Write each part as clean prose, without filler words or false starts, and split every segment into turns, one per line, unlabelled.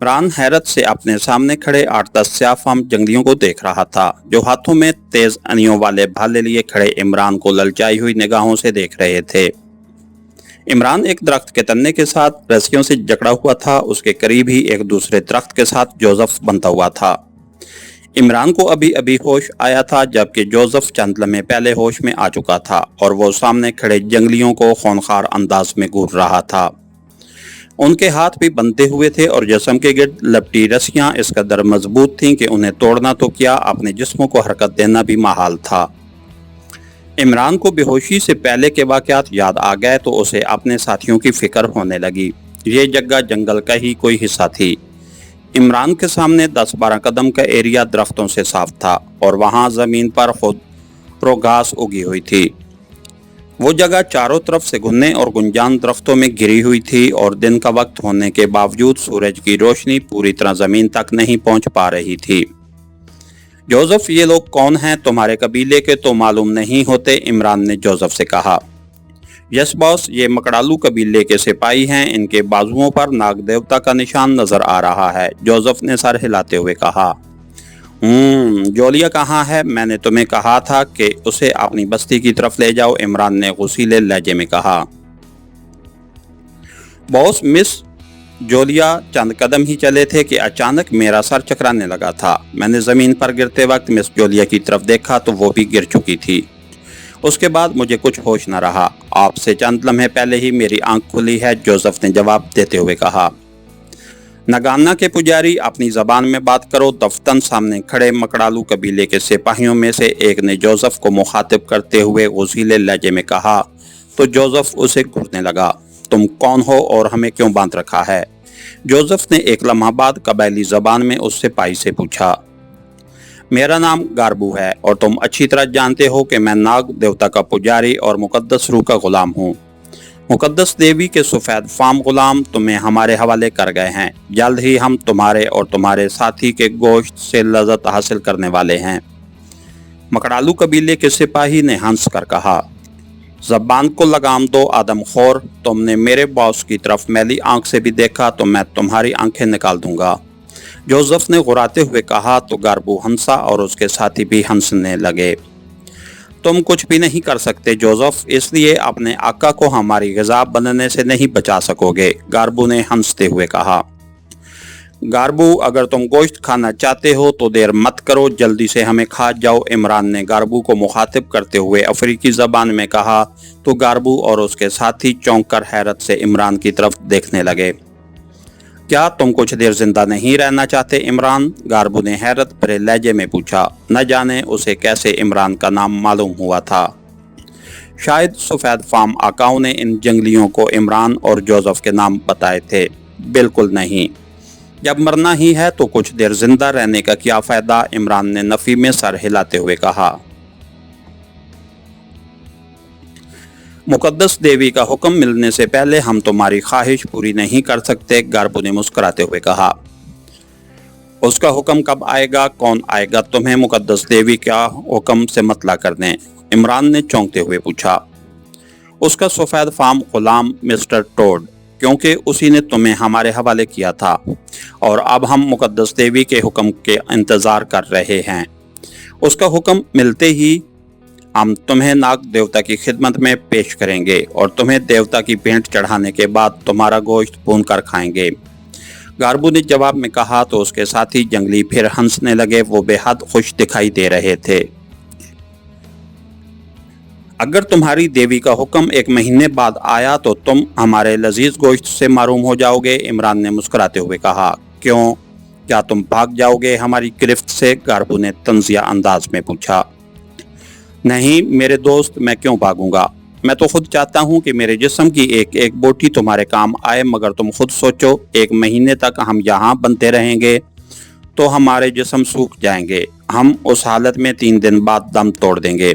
इमरान हैरत से अपने सामने खड़े 8-10 स्याह-फाम जंगलियों को देख रहा था, जो हाथों में तेज अनियों वाले भाले लिए खड़े इमरान को ललचाई हुई निगाहों से देख रहे थे। इमरान एक दरख्त के तन्ने के साथ रस्सियों से जकड़ा हुआ था। उसके करीब ही एक दूसरे दरख्त के साथ जोसेफ बंधा हुआ था। इमरान को अभी अभी होश आया था, जबकि जोसेफ चंद लम्हे पहले होश में आ चुका था और वो सामने खड़े जंगलियों को खूंखार अंदाज में घूर रहा था। उनके हाथ भी बंधे हुए थे और जिस्म के गिर्द लपटी रस्सियां इस कदर मजबूत थीं कि उन्हें तोड़ना तो क्या, अपने जिस्मों को हरकत देना भी महाल था। इमरान को बेहोशी से पहले के वाक़यात याद आ गए तो उसे अपने साथियों की फिक्र होने लगी। ये जगह जंगल का ही कोई हिस्सा थी। इमरान के सामने 10-12 कदम का एरिया दरख्तों से साफ था और वहाँ ज़मीन पर खुद घास उगी हुई थी। वो जगह चारों तरफ से घुने और गुंजान दरख्तों में घिरी हुई थी और दिन का वक्त होने के बावजूद सूरज की रोशनी पूरी तरह ज़मीन तक नहीं पहुंच पा रही थी। जोसेफ, ये लोग कौन हैं? तुम्हारे कबीले के तो मालूम नहीं होते, इमरान ने जोसेफ से कहा। यस बॉस, ये मकड़ालू कबीले के सिपाही हैं। इनके बाजुओं पर नाग देवता का निशान नजर आ रहा है, जोसेफ ने सर हिलाते हुए कहा। जोलिया कहाँ है? मैंने तुम्हें कहा था कि उसे अपनी बस्ती की तरफ ले जाओ, इमरान ने गुस्सीले लहजे में कहा। बॉस, मिस जोलिया चंद कदम ही चले थे कि अचानक मेरा सर चकराने लगा था। मैंने ज़मीन पर गिरते वक्त मिस जोलिया की तरफ देखा तो वो भी गिर चुकी थी। उसके बाद मुझे कुछ होश न रहा। आपसे चंद लम्हे पहले ही मेरी आंख खुली है, जोसेफ ने जवाब देते हुए कहा। नगाना के पुजारी, अपनी ज़बान में बात करो, दफ्तन सामने खड़े मकड़ालू कबीले के सिपाहियों में से एक ने जोसेफ को मुखातिब करते हुए गुस्सीले लहजे में कहा। तो जोसेफ उसे घूरने लगा। तुम कौन हो और हमें क्यों बांध रखा है? जोसेफ ने एक लम्हा बाद कबायली ज़बान में उस सिपाही से पूछा। मेरा नाम गारबू है और तुम अच्छी तरह जानते हो कि मैं नाग देवता का पुजारी और मुकद्दस रूह का गुलाम हूँ। मुकद्दस देवी के सफ़ेद फाम गुलाम तुम्हें हमारे हवाले कर गए हैं। जल्द ही हम तुम्हारे और तुम्हारे साथी के गोश्त से लज़्ज़त हासिल करने वाले हैं। मकड़ालू कबीले के सिपाही ने हंस कर कहा। ज़बान को लगाम दो आदमखोर, तुमने मेरे बॉस की तरफ मैली आंख से भी देखा तो मैं तुम्हारी आंखें निकाल दूंगा, जोसेफ ने गुर्राते हुए कहा। तो गारबू हंसा और उसके साथी भी हंसने लगे। तुम कुछ भी नहीं कर सकते जोसेफ, इसलिए अपने आका को हमारी ग़िज़ा बनने से नहीं बचा सकोगे, गारबू ने हंसते हुए कहा। गारबू, अगर तुम गोश्त खाना चाहते हो तो देर मत करो, जल्दी से हमें खा जाओ, इमरान ने गारबू को मुखातिब करते हुए अफ्रीकी ज़बान में कहा। तो गारबू और उसके साथी चौंक कर हैरत से इमरान की तरफ देखने लगे। क्या तुम कुछ देर जिंदा नहीं रहना चाहते इमरान? गारबू ने हैरत भरे लहजे में पूछा। न जाने उसे कैसे इमरान का नाम मालूम हुआ था। शायद सफ़ेद फाम आकाओं ने इन जंगलियों को इमरान और जोसेफ के नाम बताए थे। बिल्कुल नहीं, जब मरना ही है तो कुछ देर जिंदा रहने का क्या फ़ायदा, इमरान ने नफ़ी में सर हिलाते हुए कहा। मुकद्दस देवी का हुक्म मिलने से पहले हम तुम्हारी ख्वाहिश पूरी नहीं कर सकते, गारबू ने मुस्कुराते हुए कहा। उसका हुक्म कब आएगा? कौन आएगा तुम्हें मुकद्दस देवी का हुक्म से मतला करने? इमरान ने चौंकते हुए पूछा। उसका सफ़ेद फाम गुलाम मिस्टर टोड, क्योंकि उसी ने तुम्हें हमारे हवाले किया था और अब हम मुकद्दस देवी के हुक्म के इंतज़ार कर रहे हैं। उसका हुक्म मिलते ही हम तुम्हें नाग देवता की खिदमत में पेश करेंगे और तुम्हें देवता की भेंट चढ़ाने के बाद तुम्हारा गोश्त भून कर खाएंगे, गारबू ने जवाब में कहा। तो उसके साथी जंगली फिर हंसने लगे। वो बेहद खुश दिखाई दे रहे थे। अगर तुम्हारी देवी का हुक्म 1 महीने बाद आया तो तुम हमारे लजीज गोश्त से महरूम हो जाओगे, इमरान ने मुस्कुराते हुए कहा। क्यों, क्या तुम भाग जाओगे हमारी गिरफ्त से? गारबू ने तंजिया अंदाज में पूछा। नहीं मेरे दोस्त, मैं क्यों भागूंगा? मैं तो खुद चाहता हूं कि मेरे जिस्म की एक एक बोटी तुम्हारे काम आए, मगर तुम खुद सोचो, 1 महीने तक हम यहाँ बनते रहेंगे तो हमारे जिस्म सूख जाएंगे। हम उस हालत में 3 दिन बाद दम तोड़ देंगे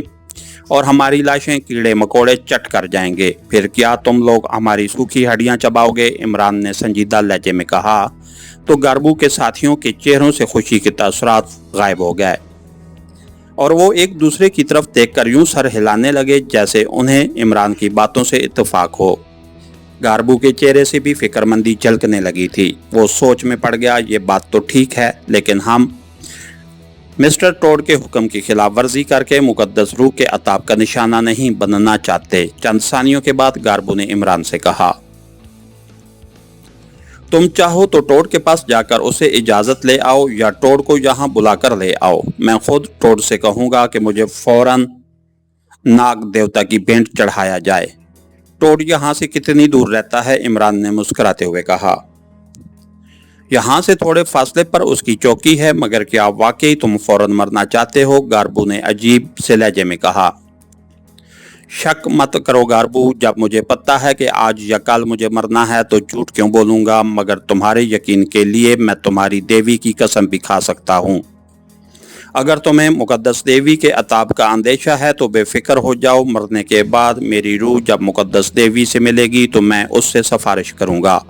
और हमारी लाशें कीड़े मकोड़े चट कर जाएंगे। फिर क्या तुम लोग हमारी सूखी हड्डियाँ चबाओगे? इमरान ने संजीदा लहजे में कहा। तो गारबू के साथियों के चेहरों से खुशी के तासुरात गायब हो गए और वो एक दूसरे की तरफ देखकर यूं सर हिलाने लगे जैसे उन्हें इमरान की बातों से इत्तेफाक हो। गार्बू के चेहरे से भी फिक्रमंदी झलकने लगी थी। वो सोच में पड़ गया, ये बात तो ठीक है, लेकिन हम मिस्टर टोड के हुक्म की खिलाफ वर्जी करके मुकद्दस रूह के अताब का निशाना नहीं बनना चाहते। चंद सानियों के बाद गार्बू ने इमरान से कहा, तुम चाहो तो टोड के पास जाकर उसे इजाजत ले आओ या टोड को यहाँ बुलाकर ले आओ। मैं खुद टोड से कहूंगा कि मुझे फौरन नाग देवता की भेंट चढ़ाया जाए। टोड यहाँ से कितनी दूर रहता है? इमरान ने मुस्कुराते हुए कहा, यहाँ से थोड़े फासले पर उसकी चौकी है। मगर क्या वाकई तुम फौरन मरना चाहते हो? गार्बू ने अजीब से लहजे में कहा। शक मत करो गार्बू, जब मुझे पता है कि आज या कल मुझे मरना है तो झूठ क्यों बोलूंगा? मगर तुम्हारे यकीन के लिए मैं तुम्हारी देवी की कसम भी खा सकता हूँ। अगर तुम्हें मुकद्दस देवी के अताब का अंदेशा है तो बेफिक्र हो जाओ। मरने के बाद मेरी रूह जब मुकद्दस देवी से मिलेगी तो मैं उससे सिफारिश करूंगा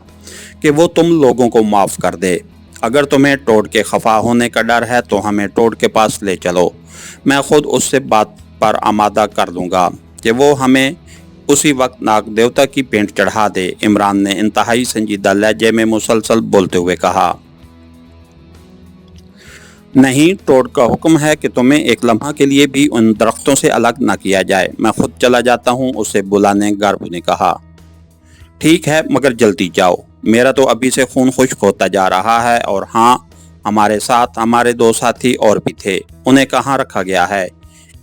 कि वो तुम लोगों को माफ़ कर दे। अगर तुम्हें टोड के खफा होने का डर है तो हमें टोड के पास ले चलो। मैं खुद उससे बात पर आमादा कर दूंगा कि वो हमें उसी वक्त नाग देवता की भेंट चढ़ा दे। इमरान ने इंतहाई संजीदा लहजे में मुसलसल बोलते हुए कहा, नहीं, टोड का हुक्म है कि तुम्हें एक लम्हा के लिए भी उन दरख्तों से अलग न किया जाए। मैं खुद चला जाता हूँ उसे बुलाने। गार्बू ने कहा, ठीक है, मगर जल्दी जाओ। मेरा तो अभी से खून खुश्क होता जा रहा है। और हाँ, हमारे साथ हमारे 2 साथी और भी थे, उन्हें कहाँ रखा गया है?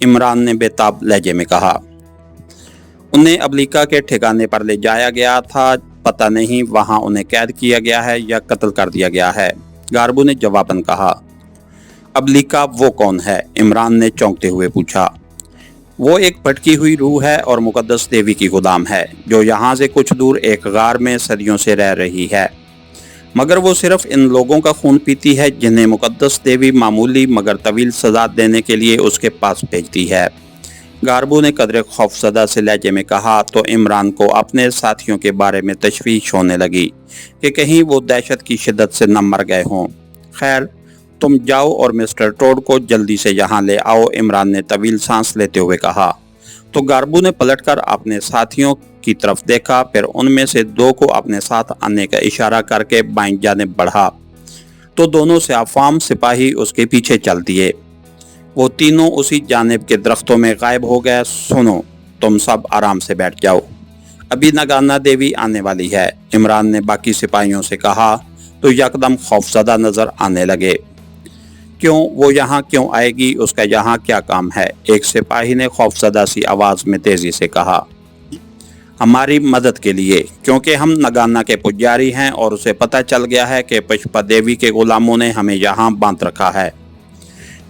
इमरान ने बेताब लहजे में कहा। उन्हें अबलिका के ठिकाने पर ले जाया गया था। पता नहीं वहाँ उन्हें कैद किया गया है या कत्ल कर दिया गया है। गार्बू ने जवाबन कहा। अबलिका वो कौन है? इमरान ने चौंकते हुए पूछा। वो एक भटकी हुई रूह है और मुकद्दस देवी की गुलाम है, जो यहाँ से कुछ दूर एक गार में सदियों से रह रही है। मगर वो सिर्फ इन लोगों का खून पीती है जिन्हें मुकद्दस देवी मामूली मगर तवील सजा देने के लिए उसके पास भेजती है। गार्बू ने कदरे खौफजदा से लहजे में कहा तो इमरान को अपने साथियों के बारे में तशवीश होने लगी कि कहीं वो दहशत की शिद्दत से न मर गए हों। खैर, तुम जाओ और मिस्टर टोड को जल्दी से यहाँ ले आओ। इमरान ने तवील सांस लेते हुए कहा। तो गार्बू ने पलटकर अपने साथियों की तरफ देखा, फिर उनमें से 2 को अपने साथ आने का इशारा करके बाईं जानिब बढ़ा तो दोनों से अफाम सिपाही उसके पीछे चल दिए। वो तीनों उसी जानिब के दरख्तों में गायब हो गए। सुनो, तुम सब आराम से बैठ जाओ, अभी नगाना देवी आने वाली है। इमरान ने बाकी सिपाहियों से कहा तो यकदम खौफजदा नजर आने लगे। क्यों? वो यहाँ क्यों आएगी? उसका यहाँ क्या काम है? एक सिपाही ने खौफजदा सी आवाज में तेजी से कहा। हमारी मदद के लिए, क्योंकि हम नगाना के पुजारी हैं और उसे पता चल गया है कि पुष्पा देवी के गुलामों ने हमें यहाँ बांध रखा है।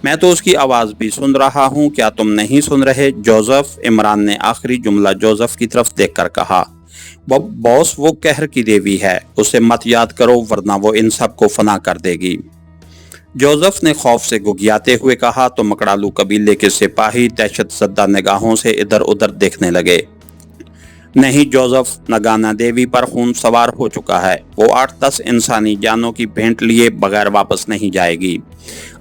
मैं तो उसकी आवाज़ भी सुन रहा हूँ, क्या तुम नहीं सुन रहे? जोसेफ, इमरान ने आखिरी जुमला जोसेफ की तरफ देखकर कहा। बॉस, वो कहर की देवी है, उसे मत याद करो वरना वो इन सब को फना कर देगी। जोसेफ ने खौफ से गुगियाते हुए कहा तो मकड़ालू कबीले के सिपाही दहशत ज़दा निगाहों से इधर उधर देखने लगे। नहीं जोसेफ, नगाना देवी पर खून सवार हो चुका है। वो 8-10 इंसानी जानों की भेंट लिए बगैर वापस नहीं जाएगी।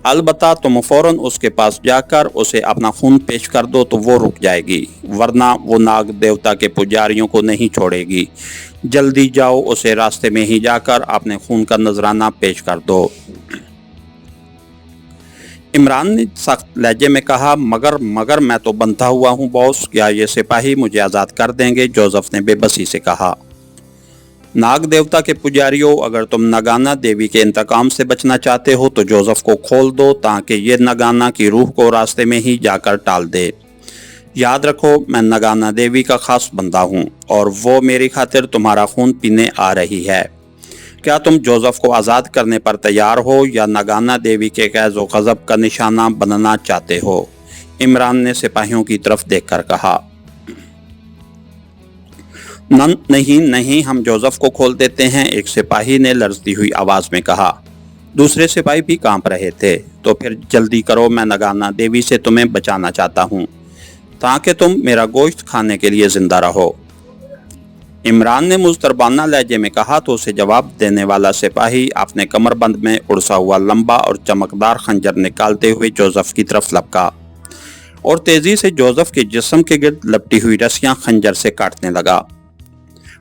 अलबत्ता तुम फौरन उसके पास जाकर उसे अपना खून पेश कर दो तो वो रुक जाएगी, वरना वो नाग देवता के पुजारियों को नहीं छोड़ेगी। जल्दी जाओ, उसे रास्ते में ही जाकर अपने खून का नजराना पेश कर दो। इमरान ने सख्त लहजे में कहा, मगर मैं तो बंधा हुआ हूँ बॉस, क्या ये सिपाही मुझे आज़ाद कर देंगे? जोसेफ ने बेबसी से कहा। नाग देवता के पुजारियों, अगर तुम नगाना देवी के इंतकाम से बचना चाहते हो तो जोसेफ को खोल दो ताकि ये नगाना की रूह को रास्ते में ही जाकर टाल दे। याद रखो, मैं नगाना देवी का खास बंदा हूँ और वो मेरी खातिर तुम्हारा खून पीने आ रही है। क्या तुम जोसेफ को आज़ाद करने पर तैयार हो या नगाना देवी के कैज़ व गज़ब का निशाना बनना चाहते हो? इमरान ने सिपाहियों की तरफ देखकर कहा। नहीं, हम जोसेफ को खोल देते हैं, एक सिपाही ने लरजती हुई आवाज़ में कहा। दूसरे सिपाही भी कांप रहे थे। तो फिर जल्दी करो, मैं नगाना देवी से तुम्हें बचाना चाहता हूँ ताकि तुम मेरा गोश्त खाने के लिए जिंदा रहो। इमरान ने मुस्तरबाना लहजे में कहा तो उसे जवाब देने वाला सिपाही अपने कमरबंद में उड़सा हुआ लंबा और चमकदार खंजर निकालते हुए जोसेफ की तरफ लपका और तेजी से जोसेफ के जिस्म के गिर्द लपटी हुई रस्सियां खंजर से काटने लगा।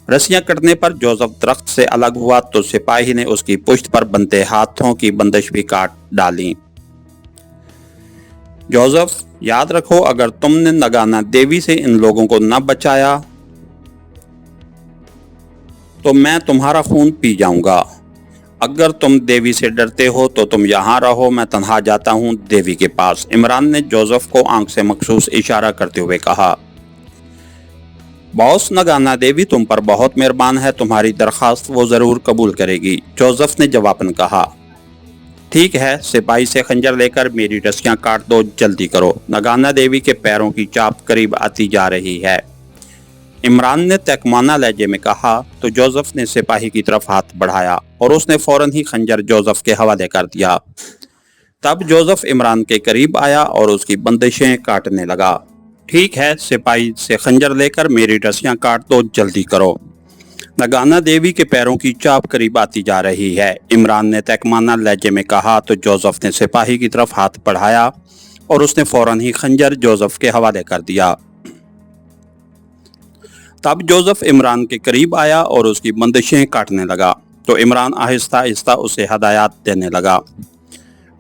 रस्सियां कटने पर जोसेफ दरख्त से अलग हुआ तो सिपाही ने उसकी पुश्त पर बंधे हाथों की बंदिश भी काट डाली। जोसेफ, याद रखो, अगर तुमने नगाना देवी से इन लोगों को न बचाया तो मैं तुम्हारा खून पी जाऊंगा। अगर तुम देवी से डरते हो तो तुम यहाँ रहो, मैं तन्हा जाता हूँ देवी के पास। इमरान ने जोसेफ को आंख से मखसूस इशारा करते हुए कहा। बॉस, नगाना देवी तुम पर बहुत मेहरबान है, तुम्हारी दरखास्त वो जरूर कबूल करेगी, जोसेफ ने जवाबन कहा। ठीक है, सिपाही से खंजर लेकर मेरी रस्सियां काट दो, जल्दी करो। नगाना देवी के पैरों की चाप करीब आती जा रही है, इमरान ने तहकमाना लहजे में कहा तो जोसेफ ने सिपाही की तरफ हाथ बढ़ाया और उसने फौरन ही खंजर जोसेफ के हवाले कर दिया। तब जोसेफ इमरान के करीब आया और उसकी बंदिशें काटने लगा। ठीक है, सिपाही से खंजर लेकर मेरी रस्सियां काट दो, जल्दी करो। नगाना देवी के पैरों की चाप करीब आती जा रही है, इमरान ने तहकमाना लहजे में कहा तो जोसेफ ने सिपाही की तरफ हाथ बढ़ाया और उसने फौरन ही खंजर जोसेफ के हवाले कर दिया। तब जोसेफ इमरान के करीब आया और उसकी बंदिशें काटने लगा तो इमरान आहिस्ता आहिस्ता उसे हदायत देने लगा।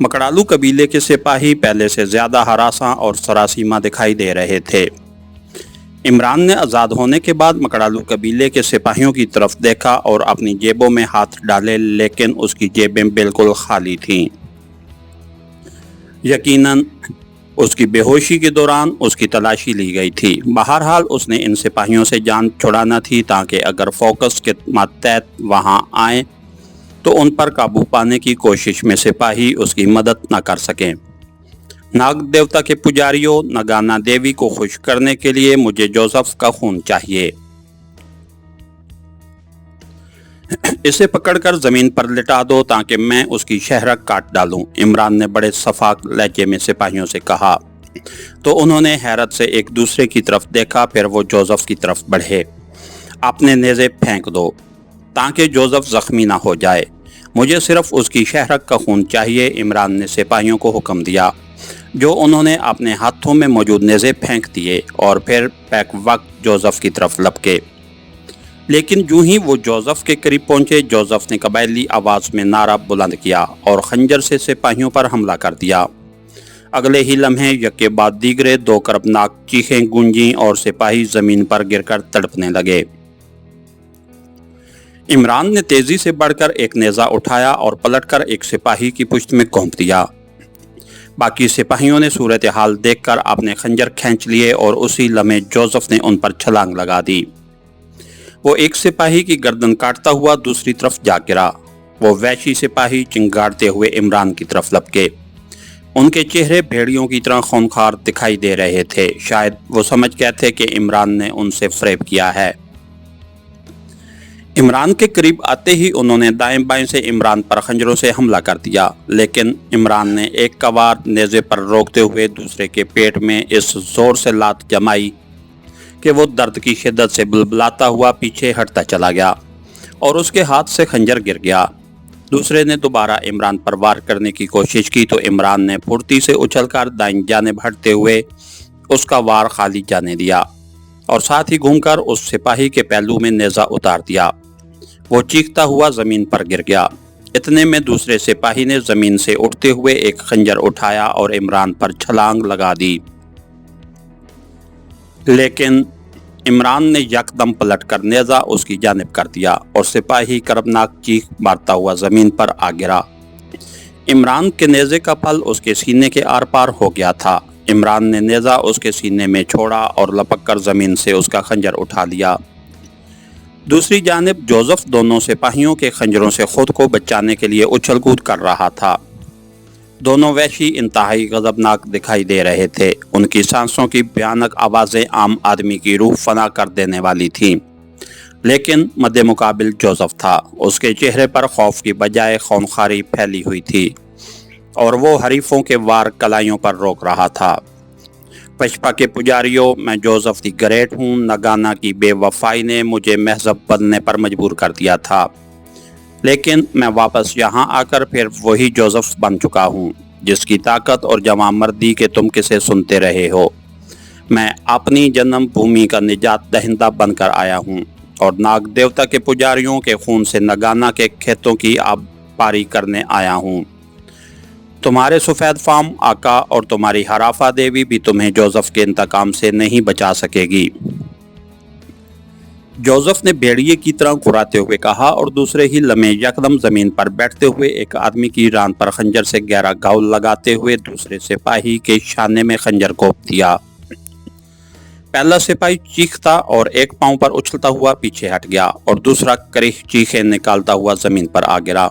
मकड़ालू कबीले के सिपाही पहले से ज्यादा हरासा और सरासीमा दिखाई दे रहे थे। इमरान ने आज़ाद होने के बाद मकड़ालू कबीले के सिपाहियों की तरफ देखा और अपनी जेबों में हाथ डाले, लेकिन उसकी जेबें बिल्कुल खाली थीं। यकीनन उसकी बेहोशी के दौरान उसकी तलाशी ली गई थी। बहरहाल उसने इन सिपाहियों से जान छुड़ाना थी ताकि अगर फोकस के मातहत वहां आए तो उन पर काबू पाने की कोशिश में सिपाही उसकी मदद न कर सकें। नाग देवता के पुजारियों, नगाना देवी को खुश करने के लिए मुझे जोसेफ का खून चाहिए। इसे पकड़कर जमीन पर लिटा दो ताकि मैं उसकी शहरक काट डालूं, इमरान ने बड़े सफाक लहजे में सिपाहियों से कहा। तो उन्होंने हैरत से एक दूसरे की तरफ देखा, फिर वो जोसेफ की तरफ बढ़े। अपने नेज़े फेंक दो ताकि जोसेफ जख्मी ना हो जाए, मुझे सिर्फ उसकी शहरक का खून चाहिए, इमरान ने सिपाहियों को हुक्म दिया, जो उन्होंने अपने हाथों में मौजूद नेज़े फेंक दिए और फिर बैक वक्त जोसेफ की तरफ लपके। लेकिन यूं ही वो जोसेफ के करीब पहुंचे, जोसेफ ने कबायली आवाज में नारा बुलंद किया और खंजर से सिपाहियों पर हमला कर दिया। अगले ही लम्हे यके बाद दीगरे दो कर्बनाक चीखें गूंजी और सिपाही जमीन पर गिरकर तड़पने लगे। इमरान ने तेजी से बढ़कर एक नेज़ा उठाया और पलटकर एक सिपाही की पुश्त में घोंप दिया। बाकी सिपाहियों ने सूरत हाल देखकर अपने खंजर खींच लिए और उसी लम्हे जोसेफ ने उन पर छलांग लगा दी। वो एक सिपाही की गर्दन काटता हुआ दूसरी तरफ जा गिरा। वो वैशी सिपाही चिंगारते हुए इमरान की तरफ लपके। उनके चेहरे भेड़ियों की तरह खूंखार दिखाई दे रहे थे। शायद वो समझ गए थे कि इमरान ने उनसे फरेब किया है। इमरान के करीब आते ही उन्होंने दाएं बाएं से इमरान पर खंजरों से हमला कर दिया, लेकिन इमरान ने एक कवार नेज़े पर रोकते हुए दूसरे के पेट में इस जोर से लात जमाई कि वो दर्द की शिद्दत से बुलबुलाता हुआ पीछे हटता चला गया और उसके हाथ से खंजर गिर गया। दूसरे ने दोबारा इमरान पर वार करने की कोशिश की तो इमरान ने फुर्ती से उछलकर दाईं जानिब हटते हुए उसका वार खाली जाने दिया और साथ ही घूमकर उस सिपाही के पहलू में नेज़ा उतार दिया। वो चीखता हुआ जमीन पर गिर गया। इतने में दूसरे सिपाही ने जमीन से उठते हुए एक खंजर उठाया और इमरान पर छलांग लगा दी, लेकिन इमरान ने यकदम पलटकर नेज़ा उसकी जानिब कर दिया और सिपाही कर्बनाक चीख मारता हुआ जमीन पर आ गिरा। इमरान के नेज़े का फल उसके सीने के आर पार हो गया था। इमरान ने नेज़ा उसके सीने में छोड़ा और लपककर जमीन से उसका खंजर उठा लिया। दूसरी जानिब जोसेफ दोनों सिपाहियों के खंजरों से खुद को बचाने के लिए उछल कूद कर रहा था। दोनों वैशी इंतहाई गजबनाक दिखाई दे रहे थे। उनकी सांसों की भयानक आवाज़ें आम आदमी की रूह फना कर देने वाली थीं, लेकिन मद्दे मुकाबिल जोसेफ था। उसके चेहरे पर खौफ की बजाय खूंखारी फैली हुई थी और वो हरीफों के वार कलाइयों पर रोक रहा था। पशपा के पुजारियों, मैं जोसेफ दी ग्रेट हूँ। नगाना की बेवफाई ने मुझे महजब बनने पर मजबूर कर दिया था, लेकिन मैं वापस यहाँ आकर फिर वही जोसेफ बन चुका हूँ जिसकी ताकत और जवां मर्दी के तुम किसे सुनते रहे हो। मैं अपनी जन्म भूमि का निजात दहिंदा बनकर आया हूँ और नाग देवता के पुजारियों के खून से नगाना के खेतों की आबपारी करने आया हूँ। तुम्हारे सफेद फार्म आका और तुम्हारी हराफा देवी भी तुम्हें जोसेफ के इंतकाम से नहीं बचा सकेगी। जोसेफ ने भेड़िए की तरह कुराते हुए कहा और दूसरे ही लम्हे यकदम जमीन पर बैठते हुए एक आदमी की रान पर खंजर से गहरा घाव लगाते हुए दूसरे सिपाही के शाने में खंजर घोंप दिया। पहला सिपाही चीखता और एक पांव पर उछलता हुआ पीछे हट गया और दूसरा करीह चीखें निकालता हुआ जमीन पर आ गिरा।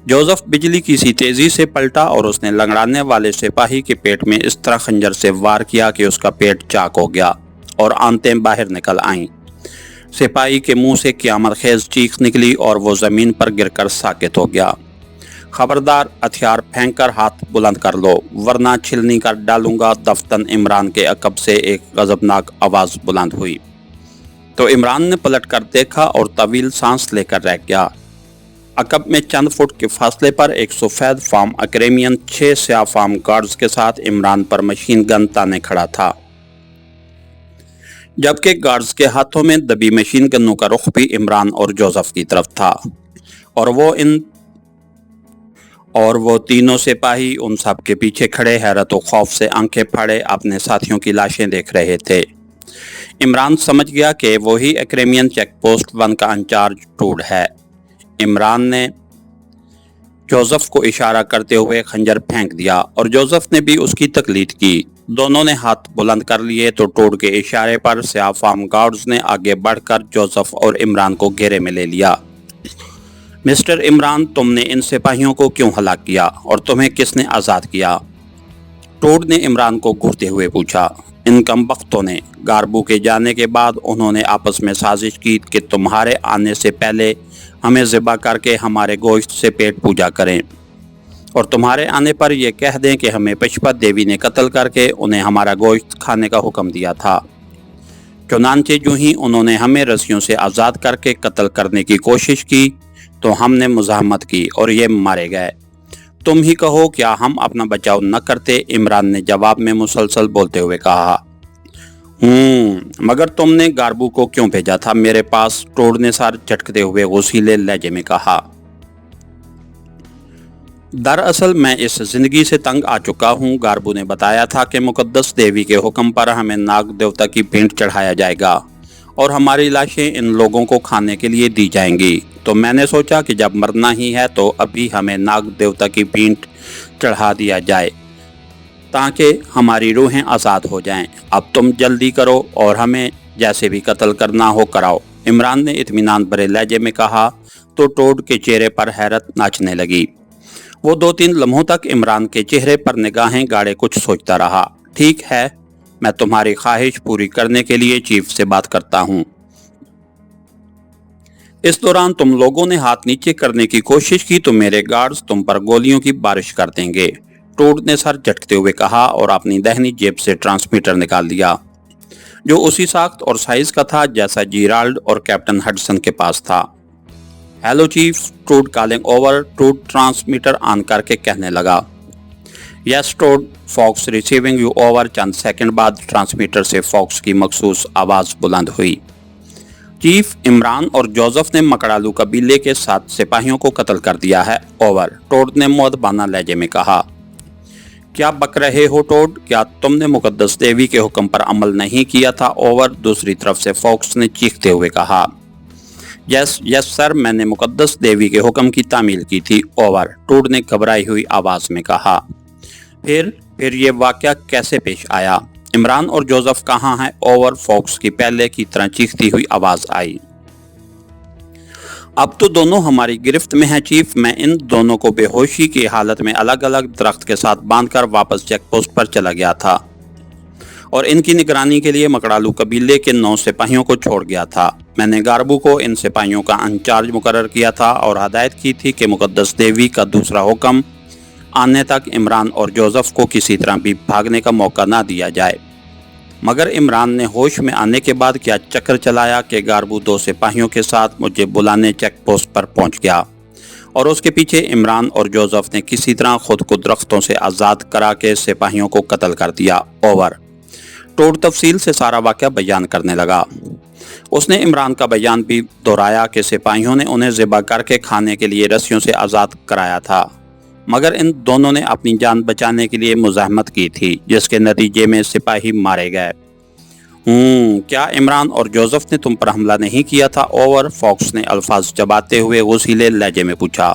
जोसेफ बिजली की सी तेजी से पलटा और उसने लंगड़ाने वाले सिपाही के पेट में इस तरह खंजर से वार किया कि उसका पेट चाक हो गया और आंतें बाहर निकल आईं। सिपाही के मुंह से क़यामत खेज चीख निकली और वो जमीन पर गिरकर साकित हो गया। खबरदार, हथियार फेंक कर हाथ बुलंद कर लो वरना छिलनी कर डालूंगा। दफ्तन इमरान के अकब से एक गजबनाक आवाज बुलंद हुई तो इमरान ने पलट कर देखा और तवील सांस लेकर रह गया। अकब में चंद फुट के फासले पर एक सफेद फार्म अक्रेमियन 6 स्याह फार्म गार्ड्स के साथ इमरान पर मशीन गन ताने खड़ा था, जबकि गार्ड्स के हाथों में दबी मशीन गनों का रुख भी इमरान और जोसेफ की तरफ था और वो तीनों सिपाही उन सब के पीछे खड़े हैरत और खौफ से आंखें फाड़े अपने साथियों की लाशें देख रहे थे। इमरान समझ गया कि वही अक्रेमियन चेक पोस्ट 1 का इंचार्ज टूड है। इमरान ने जोसेफ को इशारा करते हुए खंजर फेंक दिया और जोसेफ ने भी उसकी तकलीद की। दोनों ने हाथ बुलंद कर लिए तो टूड के इशारे पर स्याह फार्म गार्ड्स ने आगे बढ़कर जोसेफ और इमरान को घेरे में ले लिया। मिस्टर इमरान, तुमने इन सिपाहियों को क्यों हलाक किया और तुम्हें किसने आज़ाद किया? टूड ने इमरान को घूरते हुए पूछा। इन कमबख्तों ने। गारबू के जाने के बाद उन्होंने आपस में साजिश की कि तुम्हारे आने से पहले हमें ज़िबा करके हमारे गोश्त से पेट पूजा करें और तुम्हारे आने पर यह कह दें कि हमें पशुपत देवी ने कत्ल करके उन्हें हमारा गोश्त खाने का हुक्म दिया था। चुनांचे जो ही उन्होंने हमें रस्सियों से आज़ाद करके कत्ल करने की कोशिश की तो हमने मुज़ाहमत की और ये मारे गए। तुम ही कहो, क्या हम अपना बचाव न करते? इमरान ने जवाब में मुसलसल बोलते हुए कहा। मगर तुमने गारबू को क्यों भेजा था मेरे पास? टूड ने सर झटकते हुए गुस्सीले लहजे में कहा। दरअसल मैं इस जिंदगी से तंग आ चुका हूँ। गारबू ने बताया था कि मुकद्दस देवी के हुक्म पर हमें नाग देवता की भेंट चढ़ाया जाएगा और हमारी लाशें इन लोगों को खाने के लिए दी जाएंगी। तो मैंने सोचा कि जब मरना ही है तो अभी हमें नाग देवता की भेंट चढ़ा दिया जाए ताकि हमारी रूहें आज़ाद हो जाएं। अब तुम जल्दी करो और हमें जैसे भी कत्ल करना हो कराओ, इमरान ने इत्मीनान भरे लहजे में कहा तो टूड के चेहरे पर हैरत नाचने लगी। वो 2-3 लम्हों तक इमरान के चेहरे पर निगाहें गाड़े कुछ सोचता रहा। ठीक है, मैं तुम्हारी ख्वाहिश पूरी करने के लिए चीफ से बात करता हूँ। इस दौरान तुम लोगों ने हाथ नीचे करने की कोशिश की तो मेरे गार्ड्स तुम पर गोलियों की बारिश कर देंगे। टूड ने सर झटकते हुए कहा और अपनी दाहिनी जेब से ट्रांसमीटर निकाल दिया जो उसी साख्त और साइज का था जैसा जीराल्ड और कैप्टन हडसन के पास था। Hello chief, Todd calling over. Todd transmitter on करके कहने लगा। Yes Todd, Fox receiving you over. चंद सेकंड बाद ट्रांसमीटर से फॉक्स की मखसूस आवाज़ बुलंद हुई। चीफ, इमरान और जोसेफ ने मकड़ालू कबीले के 7 सिपाहियों को कत्ल कर दिया है, ओवर। टोड ने मुअद्दबाना लहजे में कहा। क्या बक रहे हो टोड? क्या तुमने मुकद्दस देवी के हुक्म पर अमल नहीं किया था, ओवर? दूसरी तरफ से फॉक्स ने चीखते हुए कहा। यस सर, मैंने मुकद्दस देवी के हुक्म की तामील की थी, ओवर। टोड ने घबराई हुई आवाज में कहा। फिर ये वाकया कैसे पेश आया? इमरान और जोसेफ कहाँ हैं, ओवर? फॉक्स की पहले की तरह चीखती हुई आवाज आई। अब तो दोनों हमारी गिरफ्त में हैं चीफ। मैं इन दोनों को बेहोशी की हालत में अलग अलग दरख्त के साथ बांधकर वापस चेक पोस्ट पर चला गया था और इनकी निगरानी के लिए मकड़ालू कबीले के 9 सिपाहियों को छोड़ गया था। मैंने गारबू को इन सिपाहियों का इंचार्ज मुकर्रर किया था और हदायत की थी कि मुकद्दस देवी का दूसरा हुक्म आने तक इमरान और जोसेफ को किसी तरह भी भागने का मौका ना दिया जाए। मगर इमरान ने होश में आने के बाद क्या चक्कर चलाया कि गारबू 2 सिपाहियों के साथ मुझे बुलाने चेक पोस्ट पर पहुंच गया और उसके पीछे इमरान और जोसेफ ने किसी तरह खुद को दरख्तों से आज़ाद करा के सिपाहियों को कत्ल कर दिया, ओवर। टोड तफसील से सारा वाक़या बयान करने लगा। اس نے عمران کا بیان بھی دہرایا کہ سپاہیوں نے انہیں ذبح کر کے کھانے کے لیے رسیوں سے آزاد کرایا تھا، مگر ان دونوں نے اپنی جان بچانے کے لیے مزاحمت کی تھی، جس کے نتیجے میں سپاہی مارے گئے۔ کیا عمران اور جوزف نے تم پر حملہ نہیں کیا تھا؟ اوور فاکس نے الفاظ چباتے ہوئے غصیلے لہجے میں پوچھا۔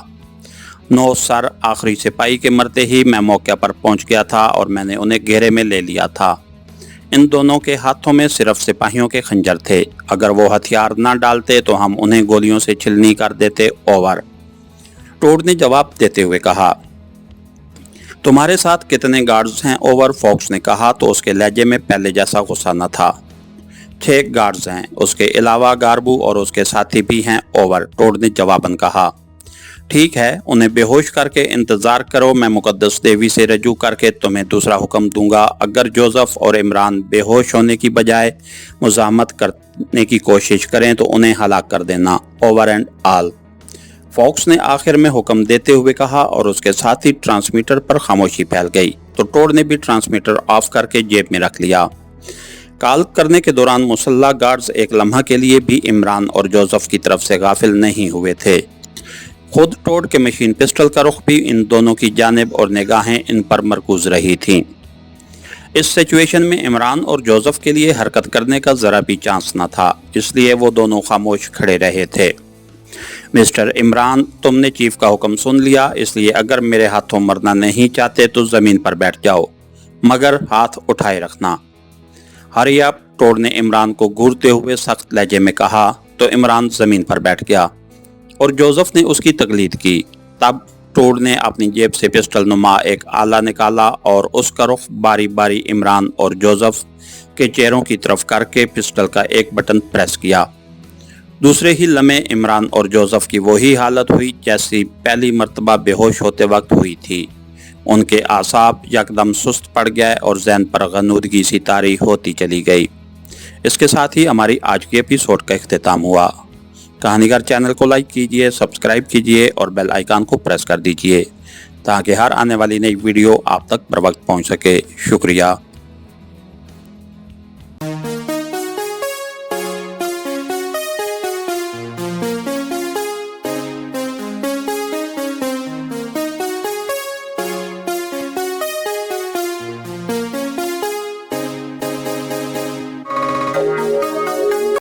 نو سر، آخری سپاہی کے مرتے ہی میں موقع پر پہنچ گیا تھا اور میں نے انہیں گھیرے میں لے لیا تھا۔ ان دونوں کے ہاتھوں میں صرف سپاہیوں کے خنجر تھے، اگر وہ ہتھیار نہ ڈالتے تو ہم انہیں گولیوں سے چھلنی کر دیتے۔ اوور، ٹوڈ نے جواب دیتے ہوئے کہا۔ تمہارے ساتھ کتنے گارڈز ہیں؟ اوور فاکس نے کہا تو اس کے لہجے میں پہلے جیسا غصہ نہ تھا۔ 6 گارڈز ہیں، اس کے علاوہ گاربو اور اس کے ساتھی بھی ہیں۔ اوور، ٹوڈ نے جواباً کہا۔ ٹھیک ہے، انہیں بے ہوش کر کے انتظار کرو، میں مقدس دیوی سے رجوع کر کے تمہیں دوسرا حکم دوں گا۔ اگر جوزف اور عمران بے ہوش ہونے کی بجائے مزاحمت کرنے کی کوشش کریں تو انہیں ہلاک کر دینا۔ اوور اینڈ آل، فاکس نے آخر میں حکم دیتے ہوئے کہا اور اس کے ساتھ ہی ٹرانسمیٹر پر خاموشی پھیل گئی تو ٹوڈ نے بھی ٹرانسمیٹر آف کر کے جیب میں رکھ لیا۔ کال کرنے کے دوران مسلح گارڈز ایک لمحہ کے لیے بھی عمران اور جوزف کی طرف سے غافل نہیں ہوئے تھے۔ خود ٹوڈ کے مشین پسٹل کا رخ بھی ان دونوں کی جانب اور نگاہیں ان پر مرکوز رہی تھیں۔ اس سچویشن میں عمران اور جوزف کے لیے حرکت کرنے کا ذرا بھی چانس نہ تھا، اس لیے وہ دونوں خاموش کھڑے رہے تھے۔ مسٹر عمران، تم نے چیف کا حکم سن لیا، اس لیے اگر میرے ہاتھوں مرنا نہیں چاہتے تو زمین پر بیٹھ جاؤ، مگر ہاتھ اٹھائے رکھنا۔ ہری اپ، ٹوڈ نے عمران کو گھورتے ہوئے سخت لہجے میں کہا تو عمران زمین پر بیٹھ گیا اور جوزف نے اس کی تقلید کی۔ تب ٹوڈ نے اپنی جیب سے پسٹل نما ایک آلہ نکالا اور اس کا رخ باری باری عمران اور جوزف کے چہروں کی طرف کر کے پسٹل کا ایک بٹن پریس کیا۔ دوسرے ہی لمحے عمران اور جوزف کی وہی حالت ہوئی جیسی پہلی مرتبہ بے ہوش ہوتے وقت ہوئی تھی۔ ان کے اعصاب یکدم سست پڑ گئے اور ذہن پر غنودگی سی طاری ہوتی چلی گئی۔ اس کے ساتھ ہی ہماری آج کی ایپیسوڈ کا اختتام ہوا۔ کہانی گھر چینل کو لائک کیجئے، سبسکرائب کیجئے اور بیل آئیکن کو پریس کر دیجئے تاکہ ہر آنے والی نئی ویڈیو آپ تک بر وقت پہنچ سکے۔ شکریہ۔